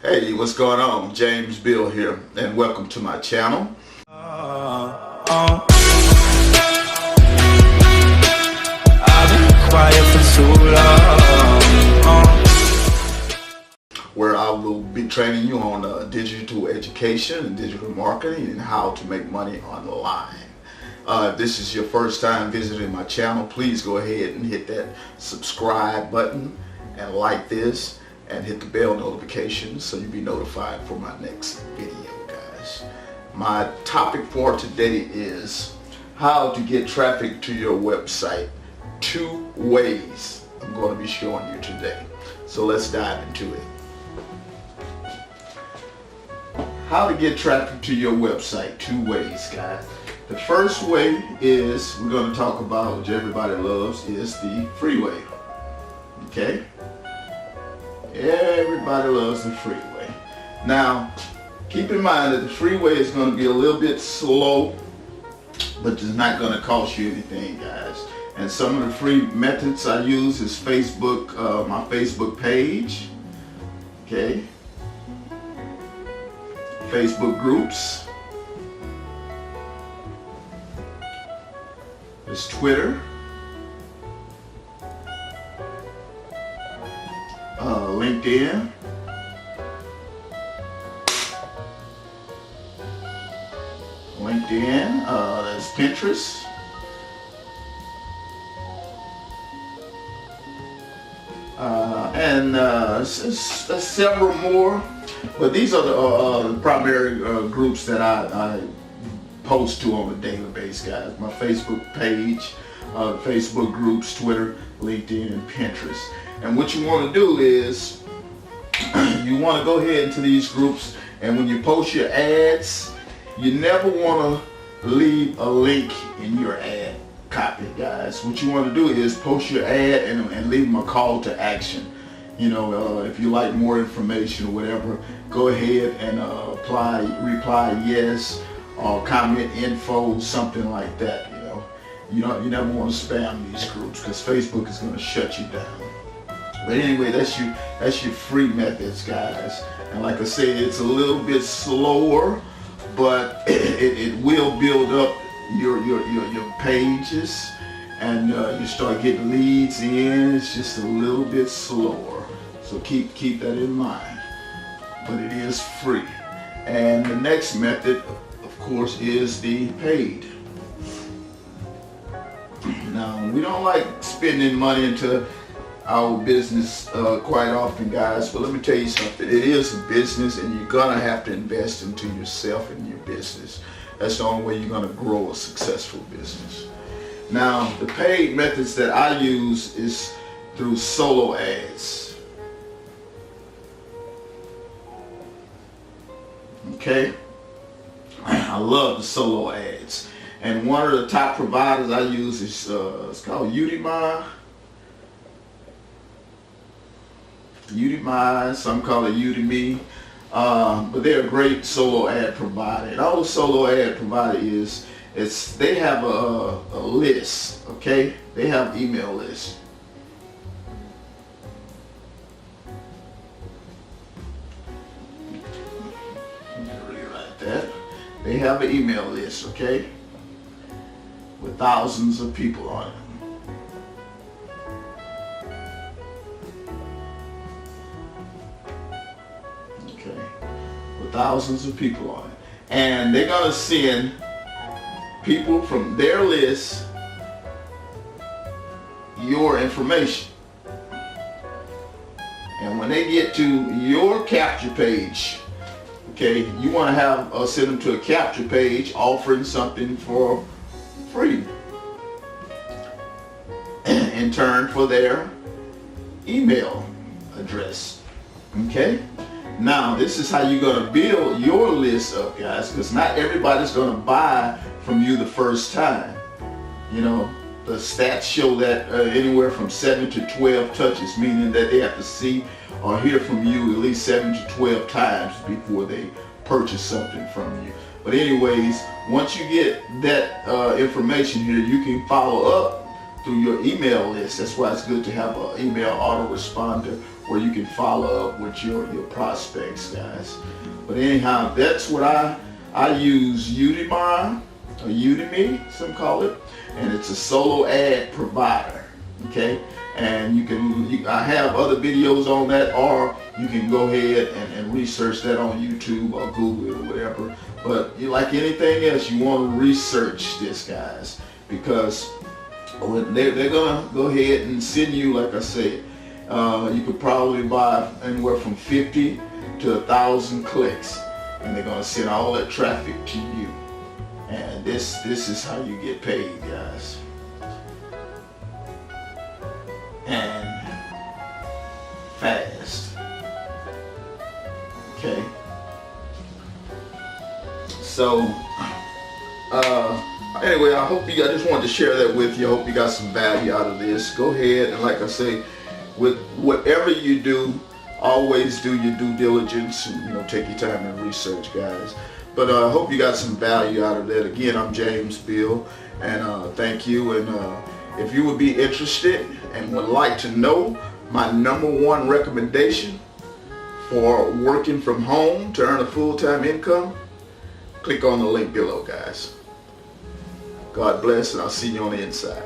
Hey, what's going on? James Bill here, and welcome to my channel. I've been quiet for too long. Where I will be training you on digital education and digital marketing and how to make money online. If this is your first time visiting my channel, please go ahead and hit that subscribe button and like this and hit the bell notification so you'll be notified for my next video, guys. My topic for today is how to get traffic to your website. 2 ways I'm going to be showing you today. So let's dive into it. How to get traffic to your website. 2 ways, guys. The first way is, we're going to talk about, which everybody loves, is the free way. Okay? Everybody loves the free way. Now, keep in mind that the free way is going to be a little bit slow, but it's not going to cost you anything, guys. And some of the free methods I use is Facebook, my Facebook page. Okay? Facebook groups. There's Twitter. LinkedIn. There's Pinterest. And several more. But these are the primary groups that I post to on a daily basis, guys. My Facebook page, Facebook groups, Twitter, LinkedIn, and Pinterest. And what you want to do is you want to go ahead into these groups, and when you post your ads, you never want to leave a link in your ad copy, guys. What you want to do is post your ad and leave them a call to action. You know, if you like more information or whatever, go ahead and reply yes, or comment info, something like that. You never want to spam these groups because Facebook is going to shut you down. But anyway, that's your free methods, guys. And like I said, it's a little bit slower, but it will build up your pages, and you start getting leads in. It's just a little bit slower, so keep that in mind. But it is free. And the next method, of course, is the paid. Now, we don't like spending money into our business quite often, guys, but let me tell you something. It is a business, and you're gonna have to invest into yourself and your business. That's the only way you're gonna grow a successful business. Now, the paid methods that I use is through solo ads. Okay? I love the solo ads. And one of the top providers I use is it's called Udemy. Some call it Udemy, but they're a great solo ad provider. And all the solo ad provider is they have a list, okay? They have email lists. Rewrite that. They have an email list, okay, with thousands of people on it. With thousands of people on it, and they're gonna send people from their list your information, and when they get to your capture page, okay, you want to have send them to a capture page offering something for free in turn for their email address. Okay, now this is how you're going to build your list up, guys, because not everybody's going to buy from you the first time. You know, the stats show that anywhere from 7 to 12 touches, meaning that they have to see or hear from you at least 7 to 12 times before they purchase something from you. But anyways, once you get that information here, you can follow up through your email list. That's why it's good to have an email autoresponder where you can follow up with your prospects, guys. But anyhow, that's what I use Udemy, or Udemy, some call it, and it's a solo ad provider. Okay, and I have other videos on that, or you can go ahead and research that on YouTube or Google it or whatever. But like anything else, you want to research this, guys, because they're gonna go ahead and send you, like I said, you could probably buy anywhere from 50 to 1,000 clicks, and they're gonna send all that traffic to you. And this is how you get paid, guys. And fast. Okay. So anyway, I just wanted to share that with you. I hope you got some value out of this. Go ahead and, like I say, with whatever you do, always do your due diligence and take your time and research, guys. But I hope you got some value out of that. Again, I'm James Bill, and thank you. And if you would be interested and would like to know my #1 recommendation for working from home to earn a full-time income, click on the link below, guys. God bless, and I'll see you on the inside.